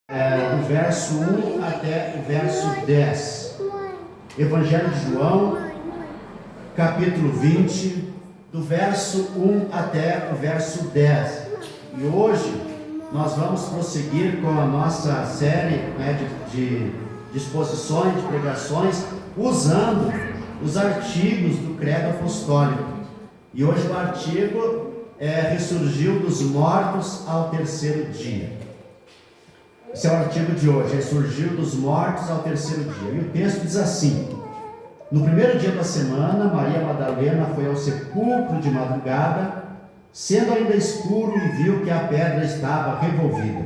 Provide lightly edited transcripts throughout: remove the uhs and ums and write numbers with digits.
do verso 1 até o verso 10. Evangelho de João, capítulo 20, do verso 1 até o verso 10. E hoje nós vamos prosseguir com a nossa série de exposições, de pregações, usando os artigos do Credo Apostólico. E hoje o artigo ressurgiu dos mortos ao terceiro dia. Esse é o artigo de hoje, ressurgiu dos mortos ao terceiro dia. E o texto diz assim: no primeiro dia da semana, Maria Madalena foi ao sepulcro de madrugada, sendo ainda escuro, e viu que a pedra estava revolvida.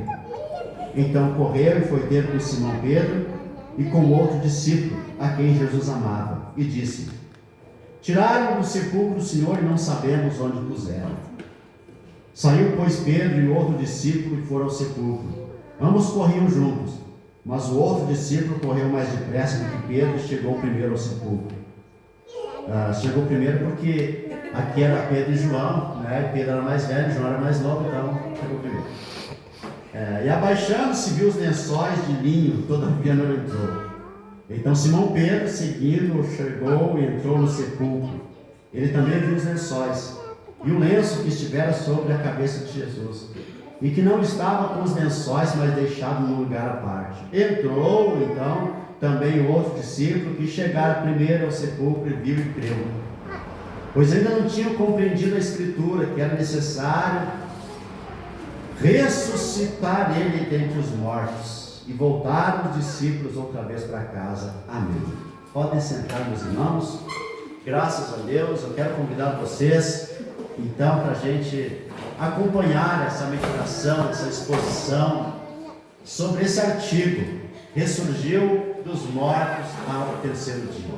Então correu e foi ter com Simão Pedro e com outro discípulo, a quem Jesus amava, e disse: tiraram do sepulcro o Senhor e não sabemos onde o puseram. Saiu, pois, Pedro e o outro discípulo e foram ao sepulcro. Ambos corriam juntos, mas o outro discípulo correu mais depressa do que Pedro e chegou primeiro ao sepulcro. Chegou primeiro porque aqui era Pedro e João, Pedro era mais velho, João era mais novo, então chegou primeiro. E abaixando-se, viu os lençóis de linho, todavia não entrou. Então Simão Pedro, seguindo, chegou e entrou no sepulcro. Ele também viu os lençóis e o lenço que estivera sobre a cabeça de Jesus, e que não estava com os lençóis, mas deixado num lugar à parte. Entrou então também o outro discípulo, que chegara primeiro ao sepulcro e viu e creu, pois ainda não tinham compreendido a Escritura, que era necessário ressuscitar ele dentre os mortos. E voltaram os discípulos outra vez para casa. Amém. Podem sentar, meus irmãos. Graças a Deus. Eu quero convidar vocês então para a gente acompanhar essa meditação, essa exposição sobre esse artigo, ressurgiu dos mortos ao terceiro dia.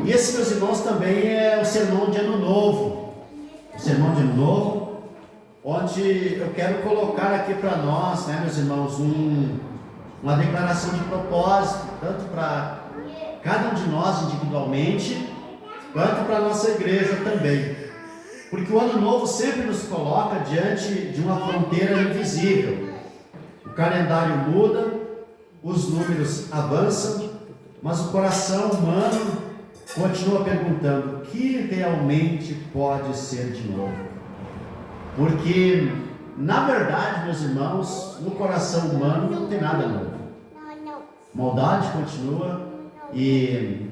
E esse, meus irmãos, também é o sermão de Ano Novo. O sermão de Ano Novo, onde eu quero colocar aqui para nós, meus irmãos, uma declaração de propósito, tanto para cada um de nós individualmente, quanto para a nossa igreja também. Porque o Ano Novo sempre nos coloca diante de uma fronteira invisível. O calendário muda, os números avançam, mas o coração humano continua perguntando: o que realmente pode ser de novo? Porque, na verdade, meus irmãos, no coração humano não tem nada novo. Maldade continua. E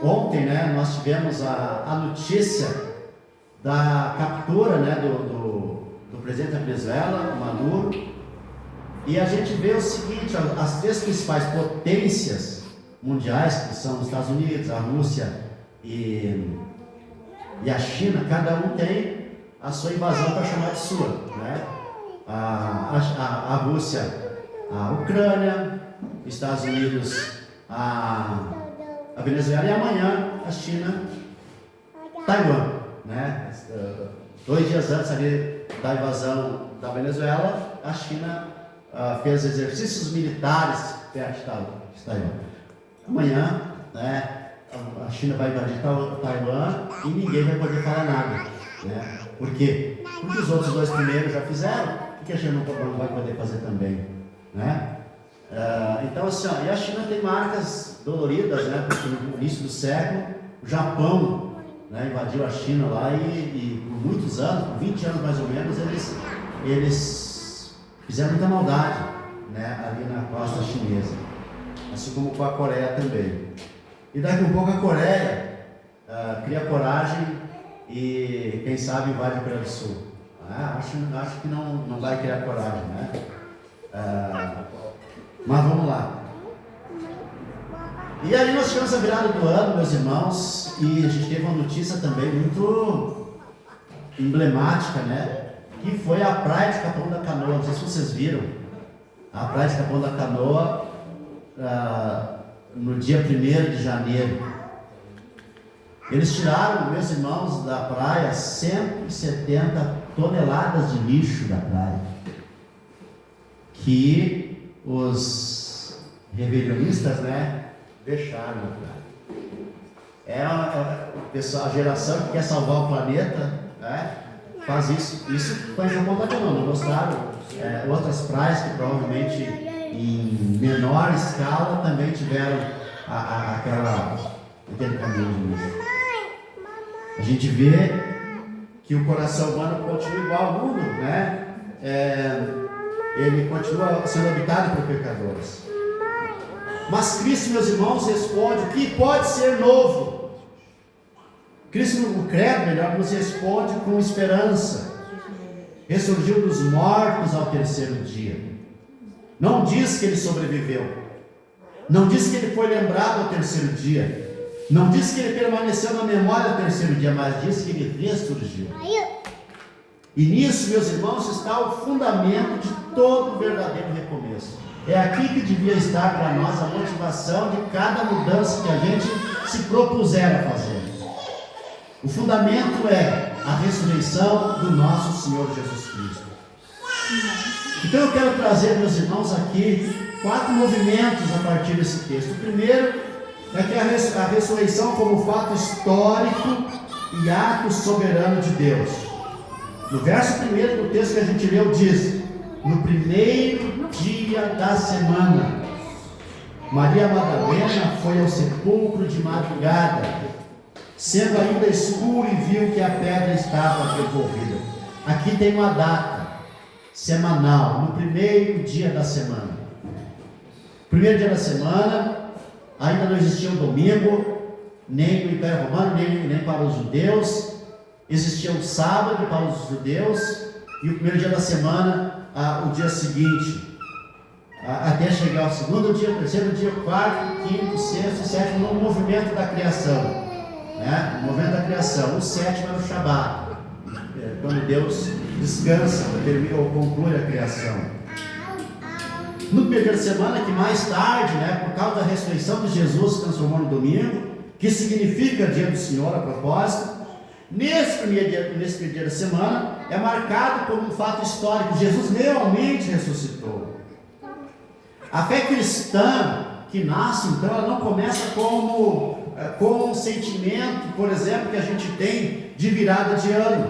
ontem, nós tivemos a notícia da captura, do presidente da Venezuela, Maduro, e a gente vê o seguinte: as três principais potências mundiais, que são os Estados Unidos, a Rússia e a China, cada um tem a sua invasão para chamar de sua, a Rússia, a Ucrânia, Estados Unidos, a Venezuela, e amanhã a China, Taiwan, 2 dias antes ali da invasão da Venezuela, a China fez exercícios militares perto de Taiwan. Amanhã, a China vai invadir Taiwan e ninguém vai poder falar nada, Por quê? Porque os outros dois primeiros já fizeram, por que a China não vai poder fazer também, Então assim, e a China tem marcas doloridas, porque no início do século o Japão invadiu a China lá e por muitos anos, por 20 anos mais ou menos, eles fizeram muita maldade, ali na costa chinesa, assim como com a Coreia também. E daqui a pouco a Coreia cria coragem e quem sabe invade a Coreia do Sul. Acho que não vai criar coragem, mas vamos lá. E aí nós tivemos a virada do ano, meus irmãos, e a gente teve uma notícia também muito emblemática, que foi a praia de Capão da Canoa. Não sei se vocês viram a praia de Capão da Canoa no dia 1º de janeiro. Eles tiraram, meus irmãos, da praia 170 toneladas de lixo da praia, que os revelionistas, deixaram na praia. A geração que quer salvar o planeta, faz isso. Isso foi em Capão da Canoa, não gostaram? outras praias que provavelmente em menor escala também tiveram aquele caminho de luz. A gente vê que o coração humano continua igual ao mundo, né? Ele continua sendo habitado por pecadores. Mas Cristo, meus irmãos, responde o que pode ser novo. Cristo, o credo, melhor, nos responde com esperança. Ressurgiu dos mortos ao terceiro dia. Não diz que ele sobreviveu. Não diz que ele foi lembrado ao terceiro dia. Não diz que ele permaneceu na memória ao terceiro dia, mas diz que ele ressurgiu. E nisso, meus irmãos, está o fundamento de todo verdadeiro recomeço. É aqui que devia estar para nós a motivação de cada mudança que a gente se propuser a fazer. O fundamento é a ressurreição do nosso Senhor Jesus Cristo. Então eu quero trazer, meus irmãos, aqui 4 movimentos a partir desse texto. O primeiro é que a ressurreição como fato histórico e ato soberano de Deus. No verso 1 do texto que a gente leu diz: no primeiro dia da semana, Maria Madalena foi ao sepulcro de madrugada, sendo ainda escuro, e viu que a pedra estava revolvida. Aqui tem uma data semanal, no primeiro dia da semana. Primeiro dia da semana, ainda não existia o domingo, nem no Império Romano, nem para os judeus. Existia o sábado para os judeus, e o primeiro dia da semana, o dia seguinte, até chegar ao segundo dia, terceiro dia, quarto, quinto, sexto, sétimo, no movimento da criação, né? O movimento da criação. O sétimo era o Shabat, quando Deus descansa, termina ou conclui a criação. No primeiro dia da semana, que mais tarde, né, por causa da ressurreição de Jesus, se transformou no domingo, que significa dia do Senhor a propósito. Nesse primeiro dia da semana é marcado como um fato histórico. Jesus realmente ressuscitou. A fé cristã que nasce, então, ela não começa como um sentimento, por exemplo, que a gente tem de virada de ano.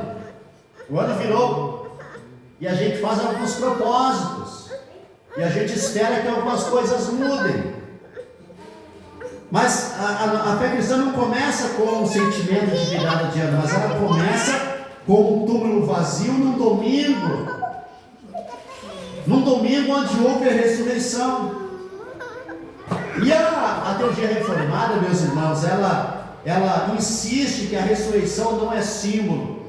O ano virou e a gente faz alguns propósitos e a gente espera que algumas coisas mudem. Mas a fé cristã não começa com um sentimento de virada de ano, mas ela começa com um túmulo vazio num domingo onde houve a ressurreição. E a teologia reformada, meus irmãos, ela insiste que a ressurreição não é símbolo,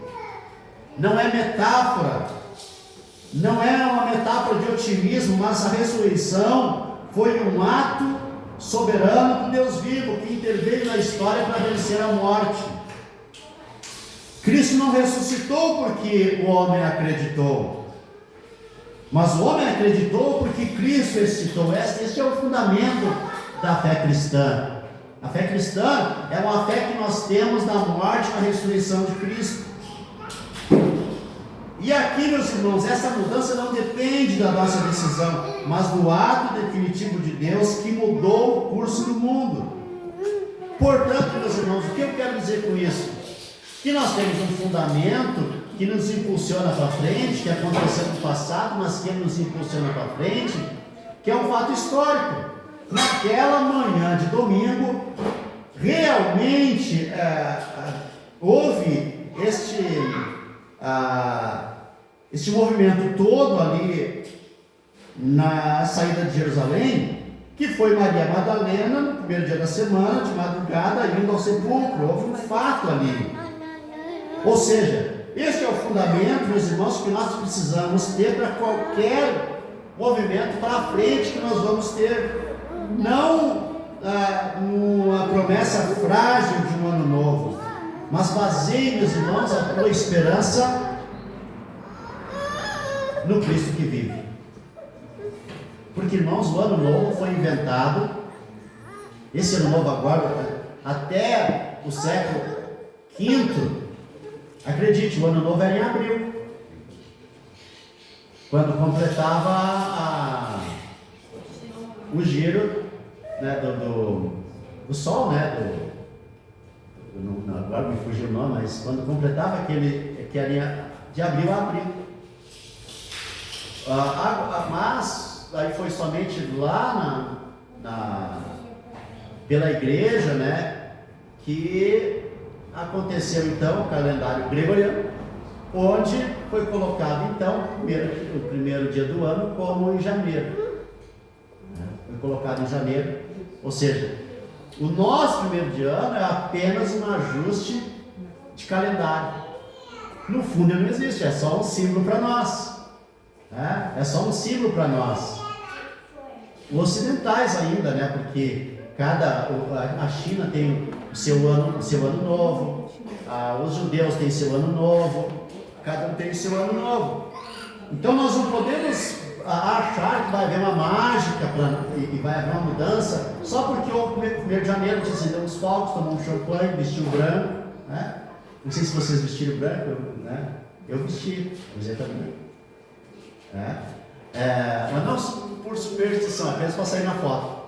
não é metáfora, não é uma metáfora de otimismo, mas a ressurreição foi um ato soberano do Deus vivo, que interveio na história para vencer a morte. Cristo não ressuscitou porque o homem acreditou, mas o homem acreditou porque Cristo ressuscitou. Este é o fundamento da fé cristã. A fé cristã é uma fé que nós temos na morte e na ressurreição de Cristo. E aqui, meus irmãos, essa mudança não depende da nossa decisão, mas do ato definitivo de Deus que mudou o curso do mundo. Portanto, meus irmãos, o que eu quero dizer com isso? Que nós temos um fundamento que nos impulsiona para frente, que aconteceu no passado, mas que nos impulsiona para frente, que é um fato histórico. Naquela manhã de domingo, realmente houve este movimento todo ali na saída de Jerusalém, que foi Maria Madalena no primeiro dia da semana, de madrugada, indo ao sepulcro. Houve um fato ali. Ou seja, este é o fundamento, meus irmãos, que nós precisamos ter para qualquer movimento para frente que nós vamos ter. Não uma promessa frágil de um ano novo, mas baseie, meus irmãos, a tua esperança no Cristo que vive. Porque, irmãos, o ano novo foi inventado, esse ano novo agora, até o século V, acredite, o ano novo era em abril, quando completava o giro, né, do Sol, né, agora me fugiu o nome, mas quando completava aquele, que era de abril a abril. Mas aí foi somente lá pela igreja, né, que aconteceu então o calendário gregoriano, onde foi colocado então o primeiro dia do ano como em janeiro. Foi colocado em janeiro, ou seja, o nosso primeiro de ano é apenas um ajuste de calendário. No fundo ele não existe, é só um símbolo para nós. É só um símbolo para nós. Os ocidentais ainda, né? Porque a China tem o seu ano novo, os judeus têm seu ano novo, cada um tem o seu ano novo. Então nós não podemos achar que vai haver uma mágica e vai haver uma mudança só porque o 1º de janeiro te acendeu os fogos, tomou um champanhe, vestiu branco, né? Não sei se vocês vestiram branco, né? Eu vesti, você também. Mas não por superstição, apenas para sair na foto.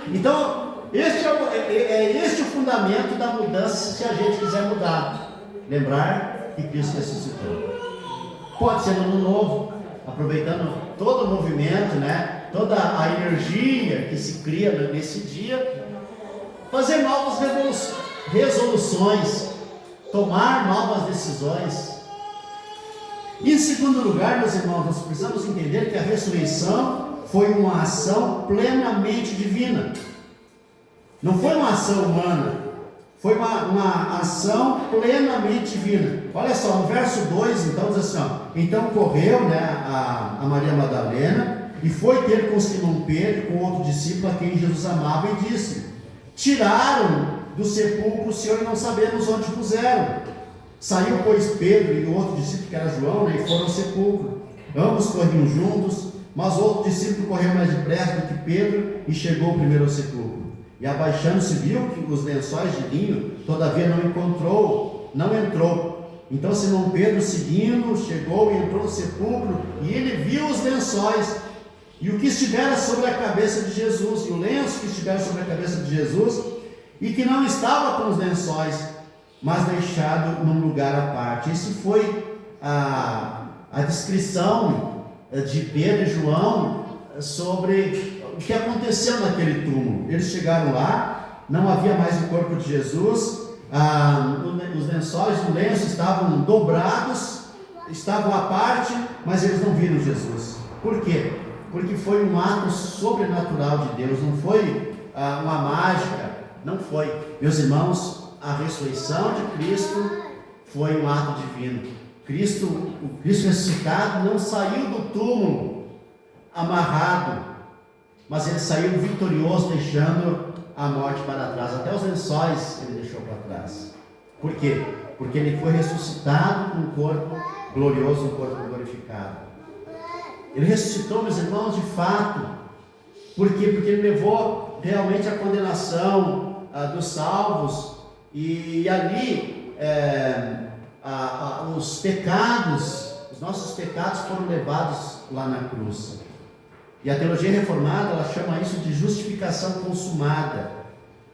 Então, este é o fundamento da mudança se a gente quiser mudar. Lembrar que Cristo ressuscitou. Pode ser no ano novo, aproveitando todo o movimento, né? Toda a energia que se cria nesse dia, fazer novas resoluções, tomar novas decisões. E em segundo lugar, meus irmãos, nós precisamos entender que a ressurreição foi uma ação plenamente divina. Não foi uma ação humana, foi uma ação plenamente divina. Olha só, no verso 2, então, diz assim, então correu, né, a Maria Madalena e foi ter com Simão Pedro, com outro discípulo a quem Jesus amava, e disse: tiraram do sepulcro o Senhor e não sabemos onde puseram. Saiu, pois, Pedro e o outro discípulo, que era João, né, e foram ao sepulcro. Ambos corriam juntos, mas o outro discípulo correu mais depressa do que Pedro e chegou primeiro ao sepulcro. E abaixando-se, viu que os lençóis de linho, todavia não entrou. Então Simão Pedro, seguindo, chegou e entrou no sepulcro, e ele viu os lençóis e o que estivera sobre a cabeça de Jesus, e o lenço que estivera sobre a cabeça de Jesus, e que não estava com os lençóis, mas deixado num lugar à parte. Isso foi a descrição de Pedro e João sobre o que aconteceu naquele túmulo. Eles chegaram lá, não havia mais o corpo de Jesus, os lençóis do lenço estavam dobrados, estavam à parte, mas eles não viram Jesus. Por quê? Porque foi um ato sobrenatural de Deus, não foi uma mágica, não foi. Meus irmãos, a ressurreição de Cristo foi um ato divino. O Cristo ressuscitado não saiu do túmulo amarrado, mas ele saiu vitorioso, deixando a morte para trás. Até os lençóis ele deixou para trás. Por quê? Porque ele foi ressuscitado com um corpo glorioso, um corpo glorificado. Ele ressuscitou, meus irmãos, de fato. Por quê? Porque ele levou realmente a condenação dos salvos. E ali os nossos pecados foram levados lá na cruz. E a teologia reformada, ela chama isso de justificação consumada.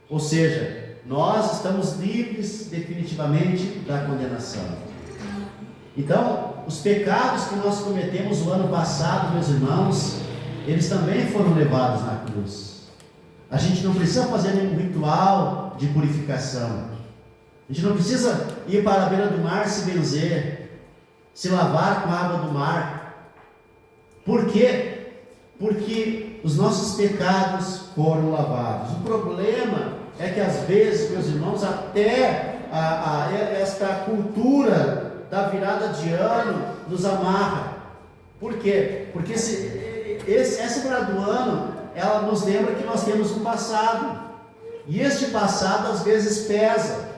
Ou seja, nós estamos livres definitivamente da condenação. Então, os pecados que nós cometemos o ano passado, meus irmãos, eles também foram levados na cruz. A gente não precisa fazer nenhum ritual de purificação. A gente não precisa ir para a beira do mar se benzer, se lavar com a água do mar. Por quê? Porque os nossos pecados foram lavados. O problema é que às vezes, meus irmãos, até esta cultura da virada de ano nos amarra. Por quê? Porque essa virada do ano, ela nos lembra que nós temos um passado. E este passado às vezes pesa.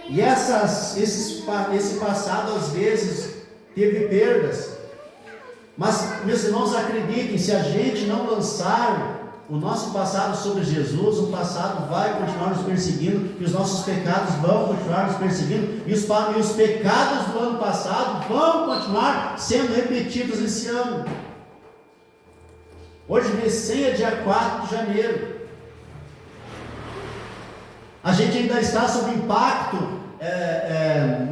E esse passado às vezes teve perdas. Mas, meus irmãos, acreditem, se a gente não lançar o nosso passado sobre Jesus, o passado vai continuar nos perseguindo, e os nossos pecados vão continuar nos perseguindo, e os pecados do ano passado vão continuar sendo repetidos esse ano. Hoje recém é dia 4 de janeiro. A gente ainda está sob o impacto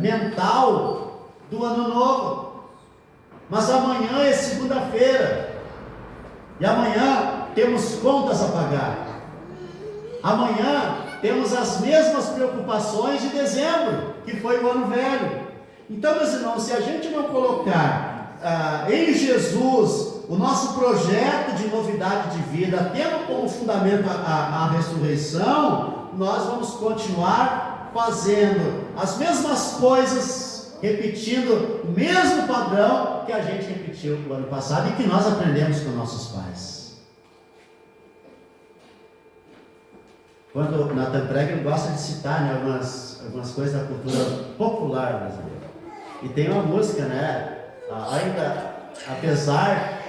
mental do ano novo. Mas amanhã é segunda-feira. E amanhã temos contas a pagar. Amanhã temos as mesmas preocupações de dezembro, que foi o ano velho. Então, meus irmãos, se a gente não colocar em Jesus o nosso projeto de novidade de vida, tendo como fundamento a ressurreição, nós vamos continuar fazendo as mesmas coisas, repetindo o mesmo padrão que a gente repetiu no ano passado e que nós aprendemos com nossos pais. Quando Nathan Pregger gosta de citar, né, algumas coisas da cultura popular brasileira. E tem uma música, né? Ainda, apesar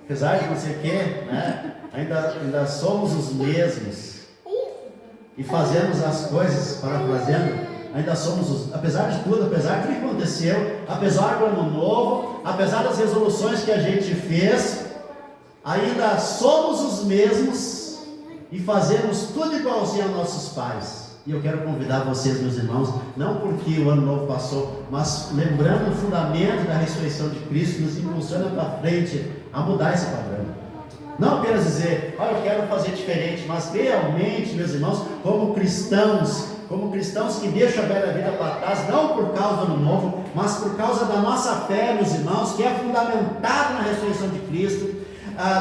de não sei o quê, né? Ainda somos os mesmos. E fazemos as coisas, parafraseando, ainda somos apesar de tudo, apesar do que aconteceu, apesar do ano novo, apesar das resoluções que a gente fez, ainda somos os mesmos. E fazemos tudo igualzinho aos nossos pais. E eu quero convidar vocês, meus irmãos, não porque o ano novo passou, mas lembrando o fundamento da ressurreição de Cristo, nos impulsiona para frente a mudar esse padrão. Não apenas dizer, eu quero fazer diferente, mas realmente, meus irmãos, como cristãos que deixam a velha vida para trás, não por causa do ano novo, mas por causa da nossa fé, meus irmãos, que é fundamentada na ressurreição de Cristo.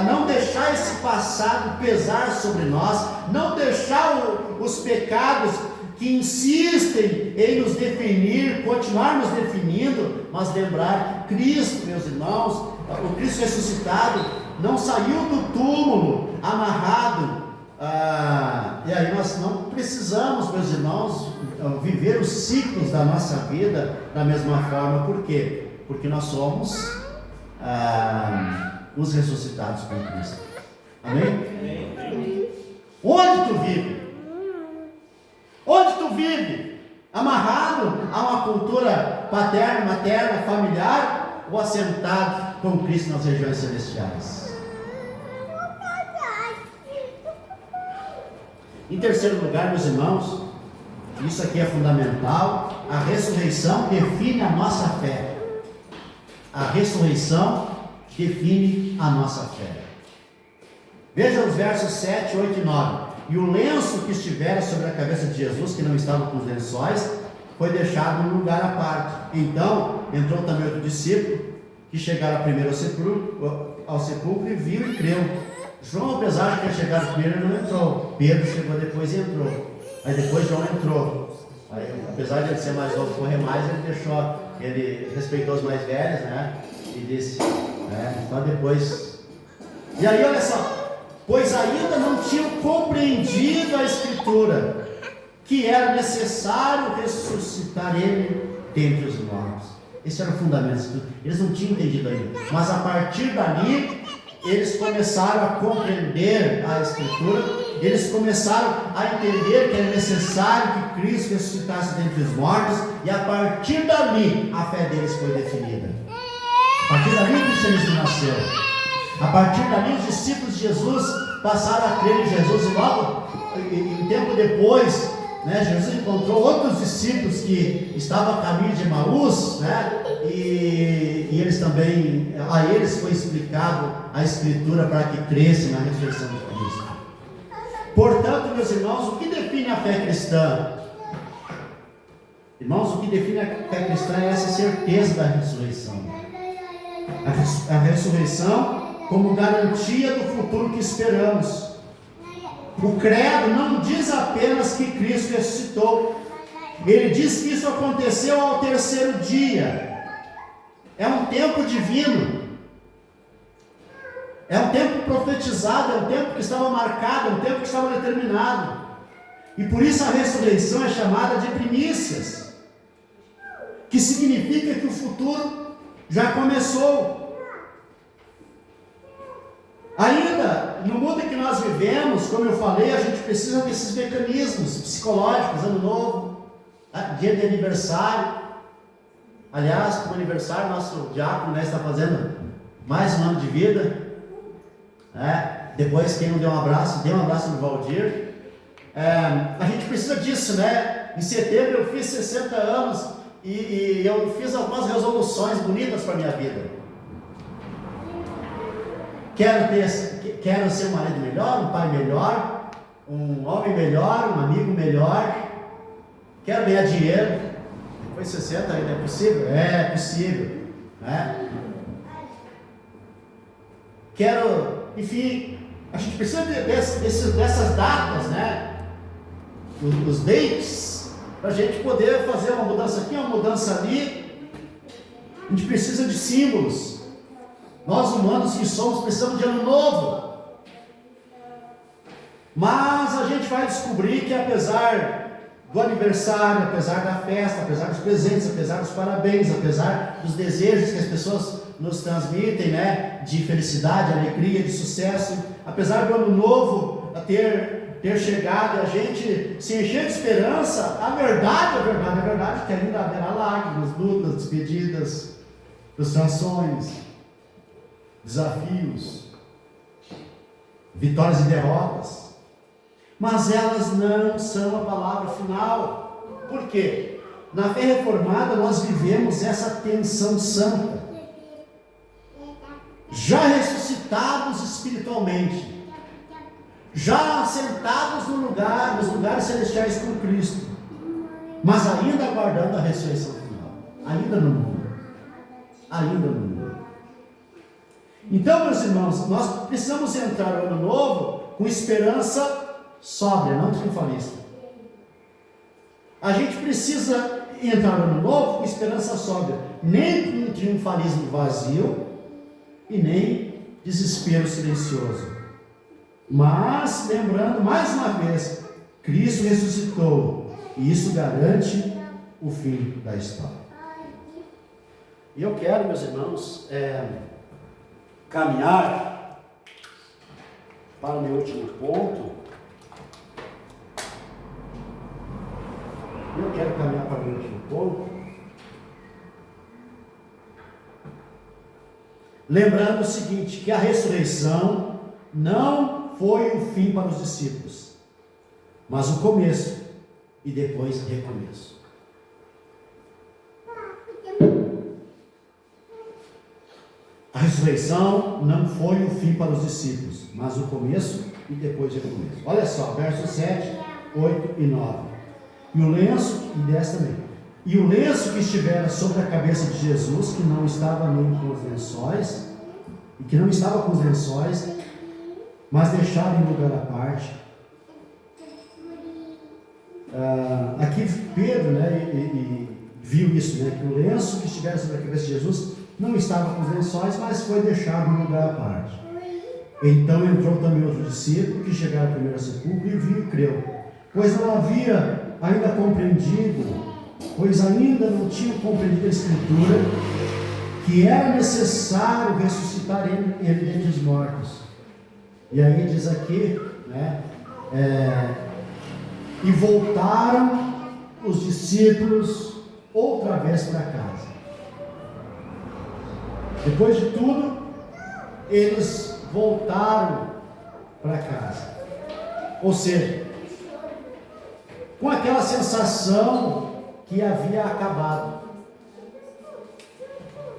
Não deixar esse passado pesar sobre nós, não deixar os pecados que insistem em nos definir, continuar nos definindo, mas lembrar que Cristo, meus irmãos, o Cristo ressuscitado, não saiu do túmulo amarrado, e aí nós não precisamos, meus irmãos, viver os ciclos da nossa vida da mesma forma. Por quê? Porque nós somos os ressuscitados com Cristo. Amém? Amém? Onde tu vive? Onde tu vive? Amarrado a uma cultura paterna, materna, familiar, ou assentado com Cristo nas regiões celestiais? Em terceiro lugar, meus irmãos, isso aqui é fundamental, a ressurreição define a nossa fé. A ressurreição define a nossa fé. Veja os versos 7, 8 e 9. E o lenço que estivera sobre a cabeça de Jesus, que não estava com os lençóis, foi deixado em lugar à parte. Então entrou também outro discípulo, que chegaram primeiro ao sepulcro e viu e creu. João, apesar de ter chegado primeiro, não entrou. Pedro chegou depois e entrou. Aí depois João entrou. Aí, apesar de ele ser mais novo, correr mais, ele respeitou os mais velhos, né? E disse, só depois. E aí, olha só, pois ainda não tinham compreendido a Escritura, que era necessário ressuscitar ele dentre os mortos. Esse era o fundamento. Eles não tinham entendido ainda, mas a partir dali eles começaram a compreender a Escritura, eles começaram a entender que era necessário que Cristo ressuscitasse dentre os mortos, e a partir dali a fé deles foi definida. A partir dali o cristianismo nasceu. A partir dali os discípulos de Jesus passaram a crer em Jesus, e logo, em tempo depois, Jesus encontrou outros discípulos que estavam a caminho de Emaús, e eles também, a eles foi explicado a Escritura para que crescem na ressurreição de Cristo. Portanto, meus irmãos, o que define a fé cristã? Irmãos, o que define a fé cristã é essa certeza da ressurreição. A ressurreição como garantia do futuro que esperamos. O credo não diz apenas que Cristo ressuscitou, ele diz que isso aconteceu ao terceiro dia. É um tempo divino, é um tempo profetizado, é um tempo que estava marcado, é um tempo que estava determinado, e por isso a ressurreição é chamada de primícias, que significa que o futuro já começou. Ainda no mundo em que nós vivemos, como eu falei, a gente precisa desses mecanismos psicológicos. Ano novo, dia de aniversário. Aliás, como aniversário, nosso diácono está fazendo mais um ano de vida. Depois, quem não deu um abraço, dê um abraço no Valdir. A gente precisa disso, Em setembro eu fiz 60 anos. e eu fiz algumas resoluções bonitas para a minha vida. Quero ser um marido melhor, um pai melhor, um homem melhor, um amigo melhor. Quero ganhar dinheiro. Depois de 60 ainda é possível? É possível, né? Quero, enfim, a gente precisa dessas datas, né? Os dates, para a gente poder fazer uma mudança aqui, uma mudança ali. A gente precisa de símbolos. Nós humanos que somos precisamos de ano novo. Mas a gente vai descobrir que apesar do aniversário, apesar da festa, apesar dos presentes, apesar dos parabéns, apesar dos desejos que as pessoas nos transmitem, né, de felicidade, alegria, de sucesso, apesar do ano novo ter chegado e a gente se encher de esperança, a verdade é que ainda haverá lágrimas, lutas, despedidas, frustrações, desafios, vitórias e derrotas. Mas elas não são a palavra final. Por quê? Na fé reformada nós vivemos essa tensão santa. Já ressuscitados espiritualmente, já sentados nos lugares celestiais com Cristo, mas ainda aguardando a ressurreição final, ainda no mundo. Então, meus irmãos, nós precisamos entrar no ano novo com esperança sóbria, não triunfalista. A gente precisa entrar no ano novo com esperança sóbria, nem com triunfalismo vazio e nem desespero silencioso. Mas, lembrando mais uma vez, Cristo ressuscitou, e isso garante o fim da história. E eu quero, meus irmãos, caminhar para o meu último ponto. Lembrando o seguinte, que a ressurreição não foi o fim para os discípulos, mas o começo e depois recomeço. A ressurreição não foi o fim para os discípulos, mas o começo e depois recomeço. Olha só, versos 7, 8 e 9. E o lenço, e 10 também. E o lenço que estivera sobre a cabeça de Jesus, que não estava nem com os lençóis, mas deixado em lugar à parte. Aqui Pedro, né, e viu isso, né, que o lenço que estivera sobre a cabeça de Jesus não estava com os lençóis, mas foi deixado em lugar à parte. Então entrou também outro discípulo, que chegara primeiro ao sepulcro, e viu e creu, pois não havia ainda não tinha compreendido a Escritura, que era necessário ressuscitar ele dentre os mortos. E aí diz aqui, né, e voltaram os discípulos outra vez para casa. Depois de tudo, eles voltaram para casa. Ou seja, com aquela sensação que havia acabado,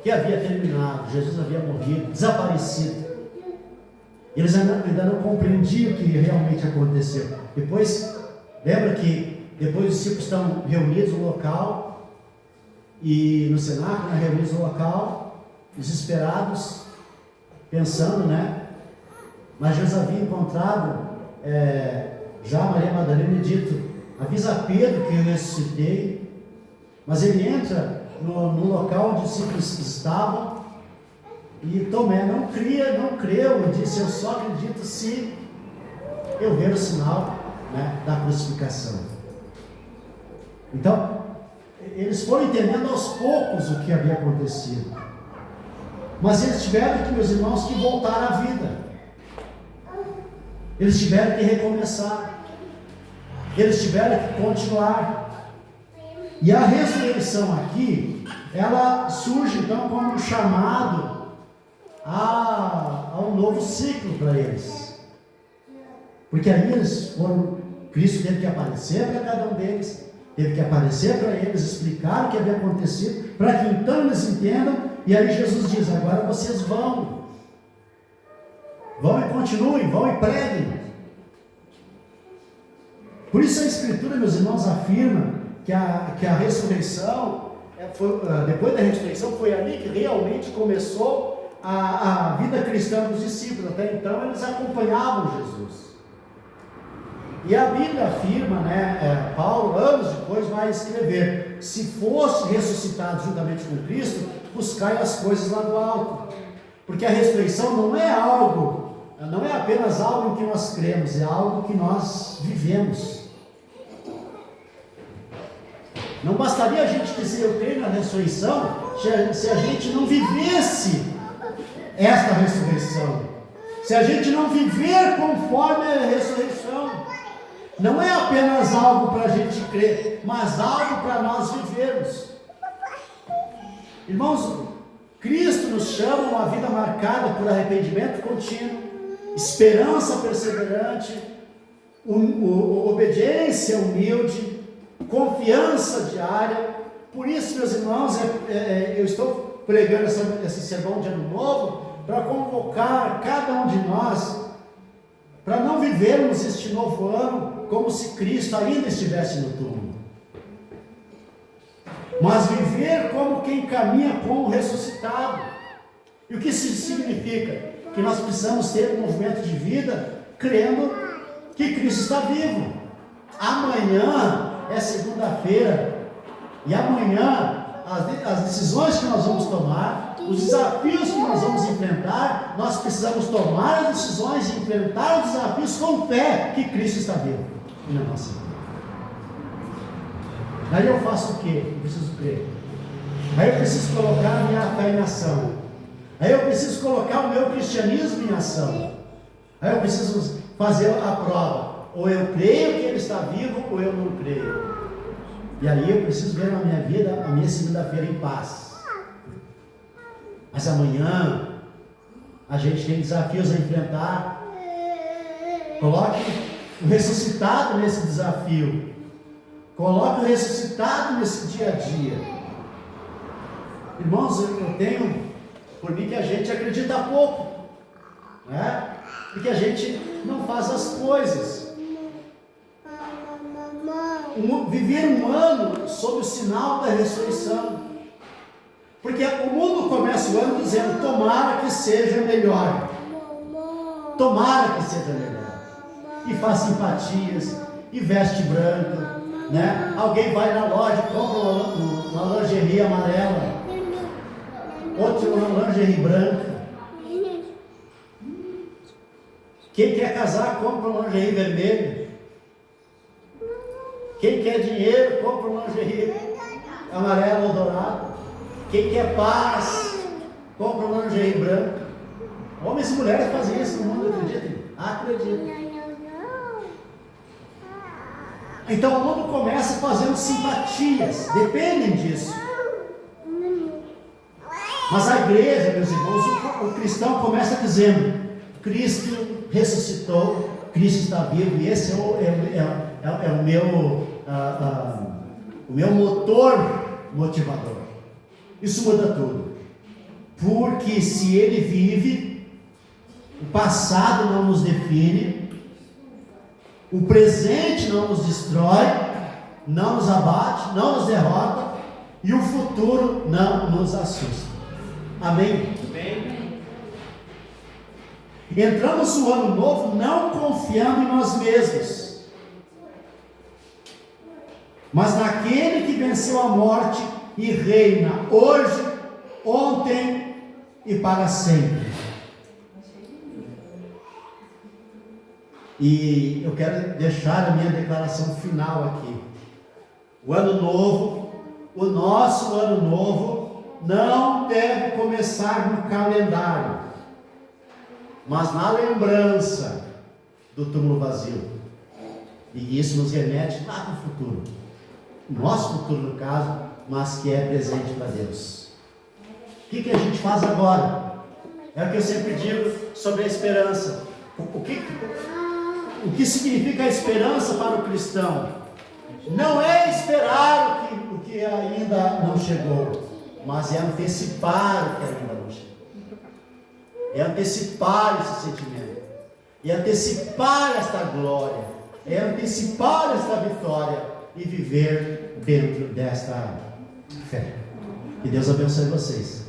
que havia terminado, Jesus havia morrido, desaparecido. Eles ainda não compreendiam o que realmente aconteceu. Depois, lembra que depois os discípulos estão reunidos no local, e no cenáculo, né, reunidos no local, desesperados, pensando, né? Mas Jesus havia encontrado já Maria Madalena e dito: avisa Pedro que eu ressuscitei. Mas ele entra no local onde os discípulos estavam, e Tomé não creu, e disse: eu só acredito se eu ver o sinal, né, da crucificação. Então, eles foram entendendo aos poucos o que havia acontecido, mas eles tiveram que, meus irmãos, que voltar à vida. Eles tiveram que recomeçar, eles tiveram que continuar. E a ressurreição aqui, ela surge então como um chamado a um novo ciclo para eles. Porque aí Cristo teve que aparecer para cada um deles, Teve que aparecer para eles, explicar o que havia acontecido, para que então eles entendam. E aí Jesus diz: agora vocês vão e continuem, vão e preguem. Por isso a Escritura, meus irmãos, afirma que a ressurreição, depois da ressurreição, foi ali que realmente começou a vida cristã dos discípulos. Até então eles acompanhavam Jesus. E a Bíblia afirma, Paulo, anos depois, vai escrever: se fosse ressuscitado juntamente com Cristo, buscai as coisas lá do alto. Porque a ressurreição não é apenas algo em que nós cremos, é algo que nós vivemos. Não bastaria a gente dizer eu creio na ressurreição, se a gente não vivesse esta ressurreição, se a gente não viver conforme a ressurreição. Não é apenas algo para a gente crer, mas algo para nós vivermos. Irmãos, Cristo nos chama a uma vida marcada por arrependimento contínuo, esperança perseverante, obediência humilde, confiança diária. Por isso, meus irmãos, eu estou pregando esse sermão de Ano Novo para convocar cada um de nós para não vivermos este novo ano como se Cristo ainda estivesse no túmulo, mas viver como quem caminha com o ressuscitado. E o que isso significa? Que nós precisamos ter um movimento de vida crendo que Cristo está vivo. Amanhã é segunda-feira, e amanhã as decisões que nós vamos tomar, os desafios que nós vamos enfrentar, nós precisamos tomar as decisões e enfrentar os desafios com fé que Cristo está vivo na nossa vida. Aí eu faço o quê? Eu preciso crer. Aí eu preciso colocar a minha fé em ação. Aí eu preciso colocar o meu cristianismo em ação. Aí eu preciso fazer a prova. Ou eu creio que Ele está vivo, ou eu não creio. E aí eu preciso ver na minha vida a minha segunda-feira em paz. Mas amanhã a gente tem desafios a enfrentar. Coloque o ressuscitado nesse desafio. Coloque o ressuscitado nesse dia a dia. Irmãos, eu tenho por mim que a gente acredita pouco, porque a gente não faz as coisas. Viver um ano sob o sinal da ressurreição, porque o mundo começa o ano dizendo: tomara que seja melhor, tomara que seja melhor, e faz simpatias, e veste branco, alguém vai na loja e compra uma lingerie amarela, outro uma lingerie branca. Quem quer casar compra uma lingerie vermelha. Quem quer dinheiro, compra um lingerie amarelo ou dourado. Quem quer paz, compra um lingerie branco. Homens e mulheres fazem isso no mundo, acreditem? Acreditem. Então o mundo começa fazendo simpatias, dependem disso. Mas a igreja, meus irmãos, o cristão começa dizendo: Cristo ressuscitou, Cristo está vivo, e esse é o meu motor motivador. Isso muda tudo, porque se Ele vive, o passado não nos define, o presente não nos destrói, não nos abate, não nos derrota, e o futuro não nos assusta. Amém? Amém. Entramos no ano novo não confiando em nós mesmos, mas naquele que venceu a morte e reina hoje, ontem e para sempre. E eu quero deixar a minha declaração final aqui. O ano novo, o nosso ano novo, não deve começar no calendário, mas na lembrança do túmulo vazio. E isso nos remete lá para o futuro. Nosso futuro, no caso, mas que é presente para Deus. O que a gente faz agora? É o que eu sempre digo sobre a esperança. O que significa a esperança para o cristão? Não é esperar o que ainda não chegou, mas é antecipar o que ainda não chegou. É antecipar esse sentimento, é antecipar esta glória, é antecipar esta vitória e viver dentro desta fé. Que Deus abençoe vocês.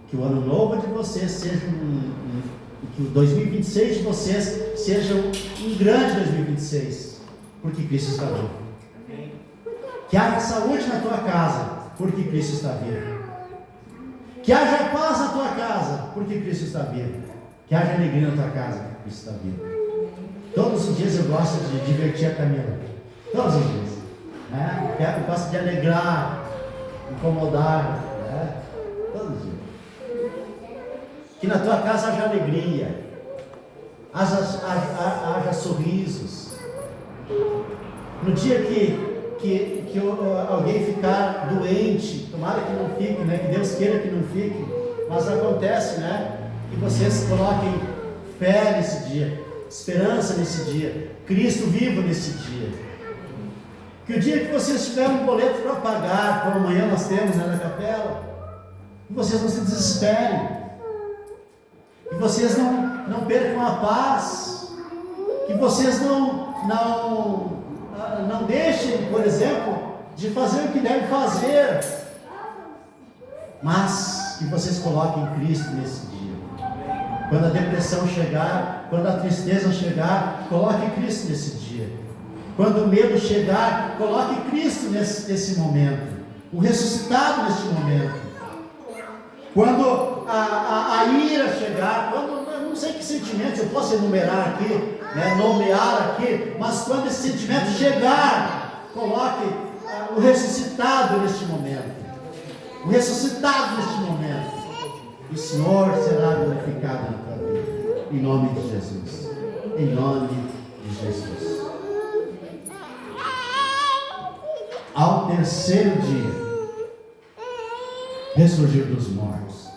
Que o ano novo de vocês seja que o 2026 de vocês seja um grande 2026, porque Cristo está vivo. Que haja saúde na tua casa, porque Cristo está vivo. Que haja paz na tua casa, porque Cristo está vivo. Que haja alegria na tua casa, porque Cristo está vivo. Todos os dias eu gosto de divertir a Camila. Todos os dias. Né? Eu gosto de alegrar, incomodar. Né? Todos os dias. Que na tua casa haja alegria, haja sorrisos. No dia que alguém ficar doente, tomara que não fique, né? Que Deus queira que não fique, mas acontece, né? Que vocês coloquem fé nesse dia, esperança nesse dia, Cristo vivo nesse dia. Que o dia que vocês tiverem um boleto para pagar, como amanhã nós temos, né, na capela, que vocês não se desesperem, que vocês não percam a paz, que vocês não deixem, por exemplo, de fazer o que devem fazer, mas que vocês coloquem Cristo nesse dia. Quando a depressão chegar, quando a tristeza chegar, coloque Cristo nesse dia. Quando o medo chegar, coloque Cristo nesse momento, o ressuscitado neste momento. Quando a ira chegar, eu não sei que sentimentos eu posso enumerar aqui, né, nomear aqui, mas quando esse sentimento chegar, coloque o ressuscitado neste momento, o ressuscitado neste momento, e o Senhor será glorificado na tua vida, em nome de Jesus, em nome de Jesus. Ao terceiro dia, ressurgiu dos mortos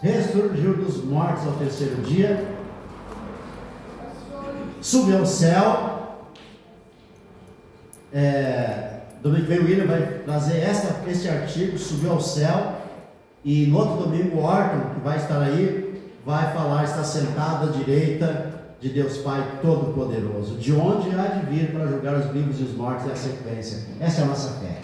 ao terceiro dia, subiu ao céu. Domingo que vem o William vai trazer este artigo, subiu ao céu, e no outro domingo o Orton, que vai estar aí, vai falar, está sentado à direita de Deus Pai Todo-Poderoso, de onde há de vir para julgar os vivos e os mortos, é a sequência. Essa é a nossa fé,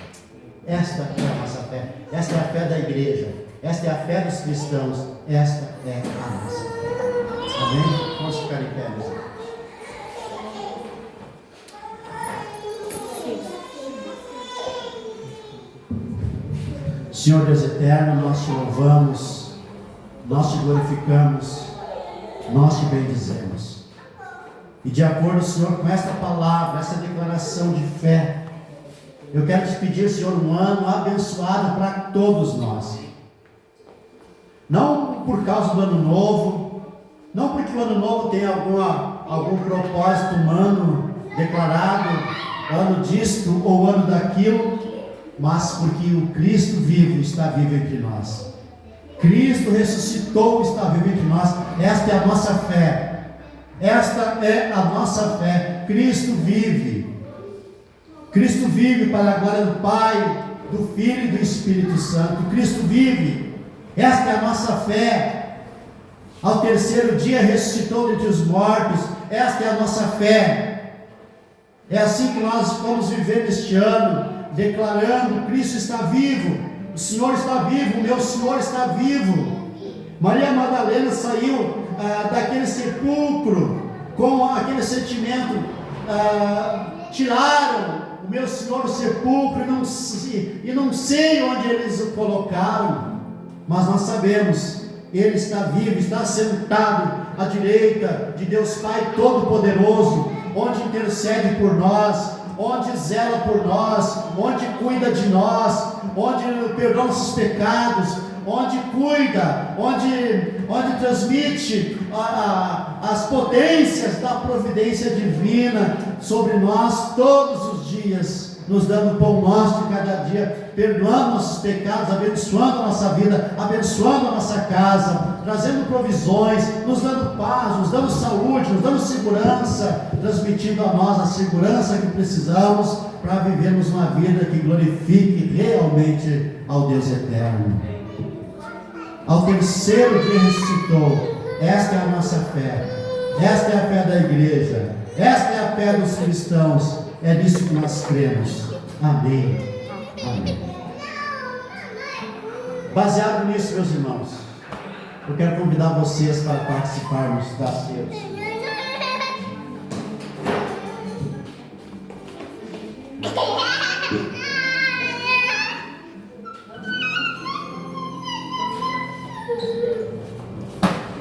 esta é a nossa fé, esta é a fé da igreja, esta é a fé dos cristãos, esta é a nossa fé. Amém? Vamos ficar em pé, meus irmãos. Senhor Deus eterno, nós te louvamos, nós te glorificamos, nós te bendizemos. E de acordo, Senhor, com esta palavra, essa declaração de fé, eu quero te pedir, Senhor, um ano abençoado para todos nós. Não por causa do ano novo, não porque o ano novo tem algum propósito humano declarado, ano disto ou ano daquilo, mas porque o Cristo vivo está vivo entre nós. Cristo ressuscitou, está vivo entre nós. Esta é a nossa fé. Esta é a nossa fé. Cristo vive. Cristo vive para a glória do Pai, do Filho e do Espírito Santo. Cristo vive. Esta é a nossa fé. Ao terceiro dia ressuscitou dentre os mortos. Esta é a nossa fé. É assim que nós vamos viver neste ano, declarando: Cristo está vivo, o Senhor está vivo, o meu Senhor está vivo. Maria Madalena saiu daquele sepulcro com aquele sentimento: tiraram o meu Senhor do sepulcro e não sei onde eles o colocaram, mas nós sabemos, Ele está vivo, está sentado à direita de Deus Pai Todo-Poderoso, onde intercede por nós, onde zela por nós, onde cuida de nós, onde perdoa nossos pecados, onde cuida, onde transmite as potências da providência divina sobre nós todos os dias, nos dando o pão nosso de cada dia, perdoando nossos pecados, abençoando a nossa vida, abençoando a nossa casa, trazendo provisões, nos dando paz, nos dando saúde, nos dando segurança, transmitindo a nós a segurança que precisamos para vivermos uma vida que glorifique realmente ao Deus eterno. Ao terceiro dia ressuscitou. Esta é a nossa fé. Esta é a fé da igreja. Esta é a fé dos cristãos. É nisso que nós cremos. Amém. Amém. Baseado nisso, meus irmãos, eu quero convidar vocês para participarmos da ceia do Senhor.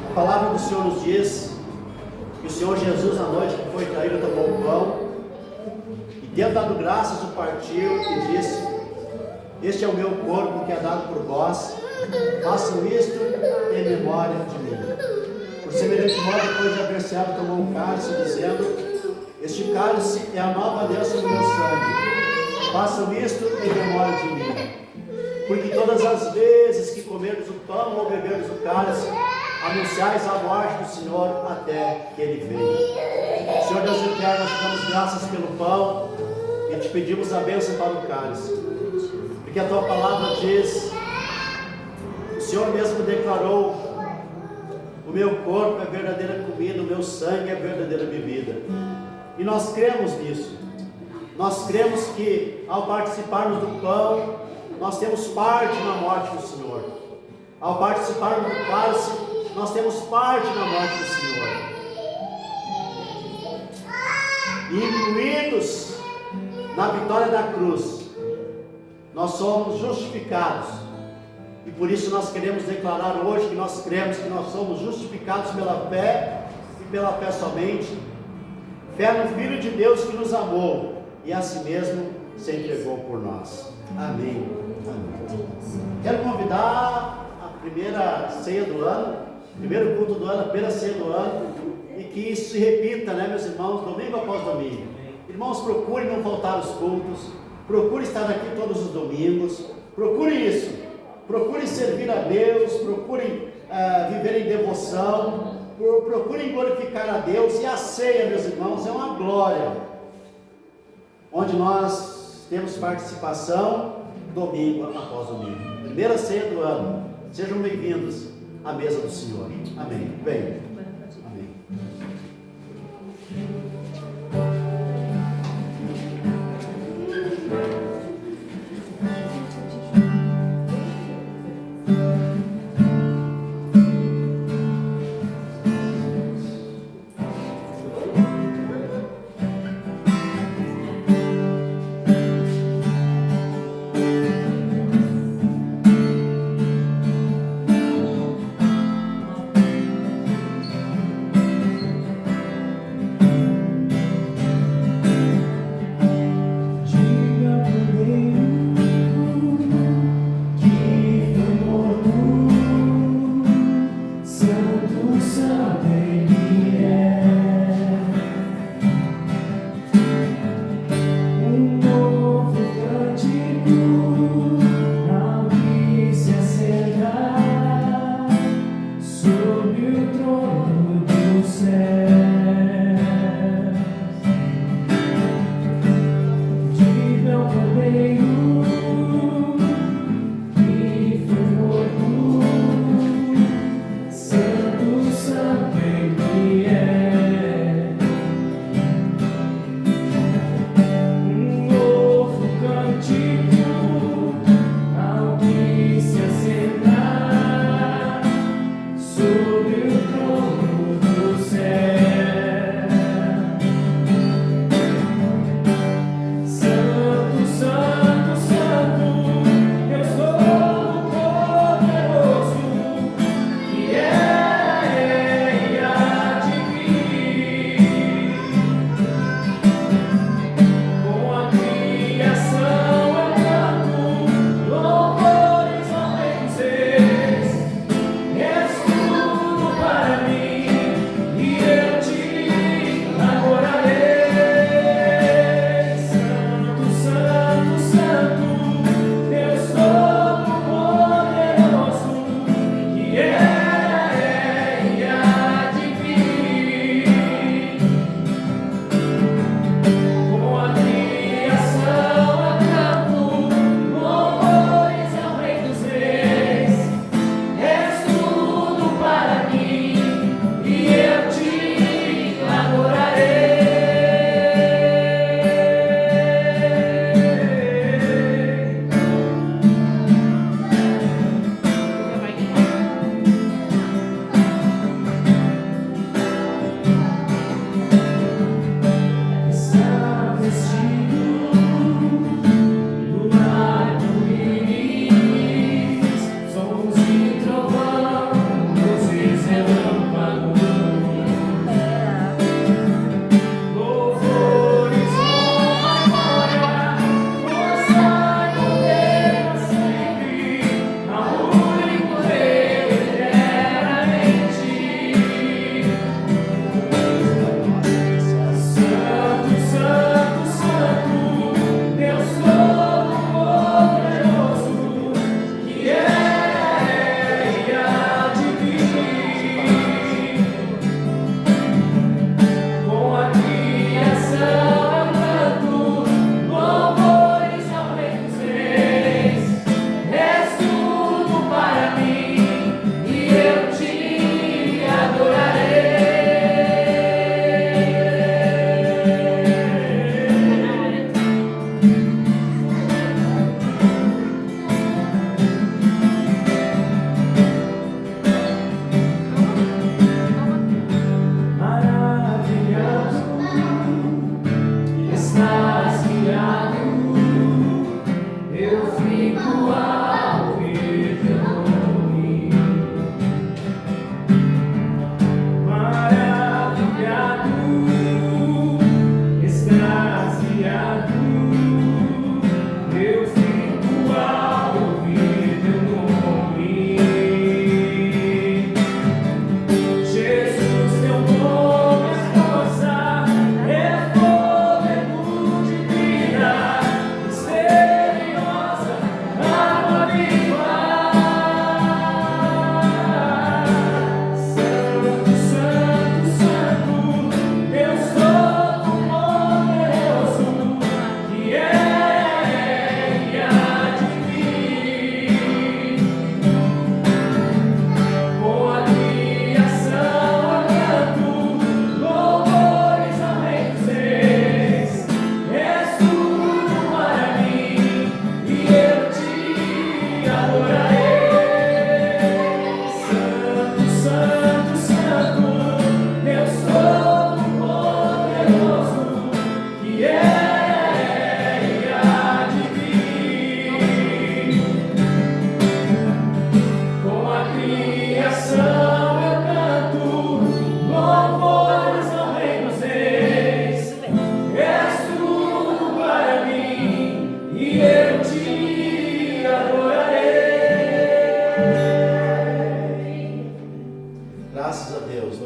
A palavra do Senhor nos diz que o Senhor Jesus, à noite que foi traído, tomou o pão e, tendo dado graças, o partiu e disse: este é o meu corpo que é dado por vós, façam isto em memória de mim. Por semelhante modo, depois de haver ceado, tomou um cálice, dizendo: este cálice é a nova aliança do meu sangue, façam isto em memória de mim. Porque todas as vezes que comerdes o pão ou beberdes o cálice, anunciais a morte do Senhor até que Ele venha. Senhor Deus eterno, nós te damos graças pelo pão e te pedimos a bênção para o cálice. Porque a tua palavra diz, o Senhor mesmo declarou: o meu corpo é verdadeira comida, o meu sangue é verdadeira bebida. E nós cremos nisso. Nós cremos que ao participarmos do pão, nós temos parte na morte do Senhor. Ao participarmos do cálice, nós temos parte na morte do Senhor. E incluídos na vitória da cruz, nós somos justificados. E por isso nós queremos declarar hoje que nós cremos que nós somos justificados pela fé e pela fé somente. Fé no Filho de Deus que nos amou e a si mesmo se entregou por nós. Amém. Amém. Quero convidar a primeira ceia do ano, primeiro culto do ano, a primeira ceia do ano, e que isso se repita, né, meus irmãos, domingo após domingo. Irmãos, procurem não faltar os cultos, procurem estar aqui todos os domingos, procurem isso, procurem servir a Deus, procurem viver em devoção, procurem glorificar a Deus. E a ceia, meus irmãos, é uma glória, onde nós temos participação domingo após domingo. Primeira ceia do ano. Sejam bem-vindos à mesa do Senhor. Amém. Bem. Amém.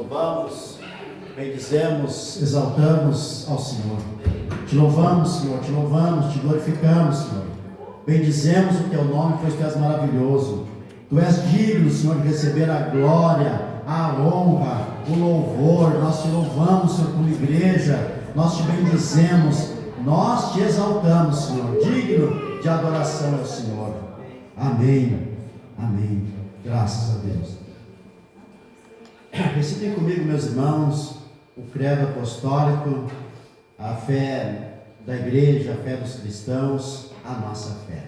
louvamos, bendizemos, exaltamos ao Senhor. Te louvamos, Senhor, te louvamos, te glorificamos, Senhor. Bendizemos o teu nome, pois tu és maravilhoso. Tu és digno, Senhor, de receber a glória, a honra, o louvor. Nós te louvamos, Senhor, como igreja. Nós te bendizemos, nós te exaltamos, Senhor. Digno de adoração ao Senhor. Amém, amém. Graças a Deus. Recitem comigo, meus irmãos, o credo apostólico, a fé da igreja, a fé dos cristãos, a nossa fé.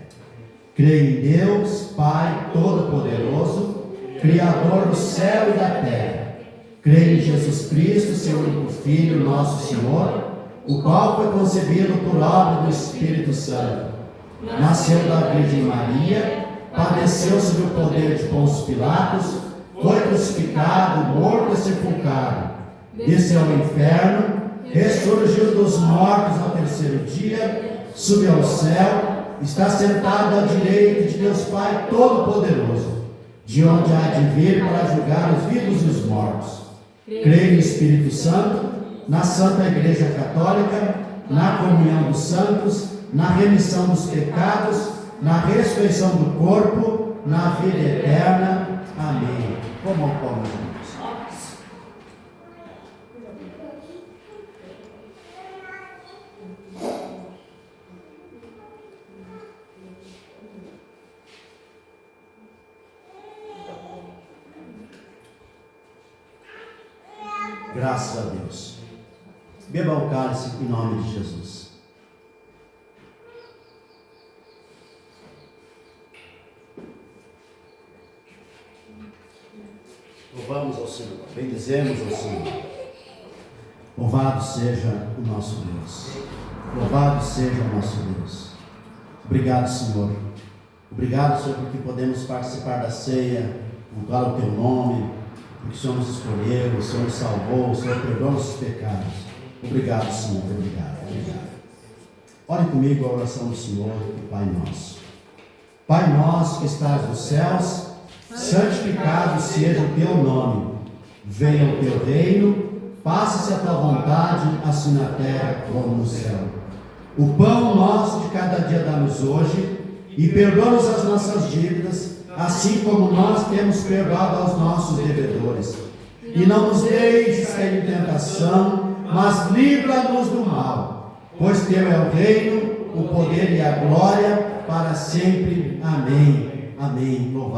Creio em Deus, Pai Todo-Poderoso, Criador do céu e da terra. Creio em Jesus Cristo, seu único Filho, nosso Senhor, o qual foi concebido por obra do Espírito Santo. Nasceu da Virgem Maria, padeceu sob o poder de Pôncio Pilatos, foi crucificado, morto e sepultado. Desceu ao inferno, ressurgiu dos mortos ao terceiro dia, subiu ao céu, está sentado à direita de Deus Pai Todo-Poderoso, de onde há de vir para julgar os vivos e os mortos. Creio no Espírito Santo, na Santa Igreja Católica, na comunhão dos santos, na remissão dos pecados, na ressurreição do corpo, na vida eterna. Amém. Como ao pão, meus irmãos. Graças a Deus. Beba o cálice em nome de Jesus. Louvamos ao Senhor, bendizemos ao Senhor. Louvado seja o nosso Deus. Louvado seja o nosso Deus. Obrigado, Senhor. Obrigado, Senhor, porque podemos participar da ceia, honrar o teu nome, porque o Senhor nos escolheu, o Senhor nos salvou, o Senhor perdoou nossos pecados. Obrigado, Senhor, obrigado, obrigado. Ore comigo a oração do Senhor, o Pai Nosso. Pai nosso que estás nos céus, santificado seja o teu nome. Venha o teu reino, faça-se a tua vontade, assim na terra como no céu. O pão nosso de cada dia dá-nos hoje, e perdoa-nos as nossas dívidas, assim como nós temos perdoado aos nossos devedores. E não nos deixes cair em tentação, mas livra-nos do mal. Pois teu é o reino, o poder e a glória para sempre. Amém. Amém. Louvado.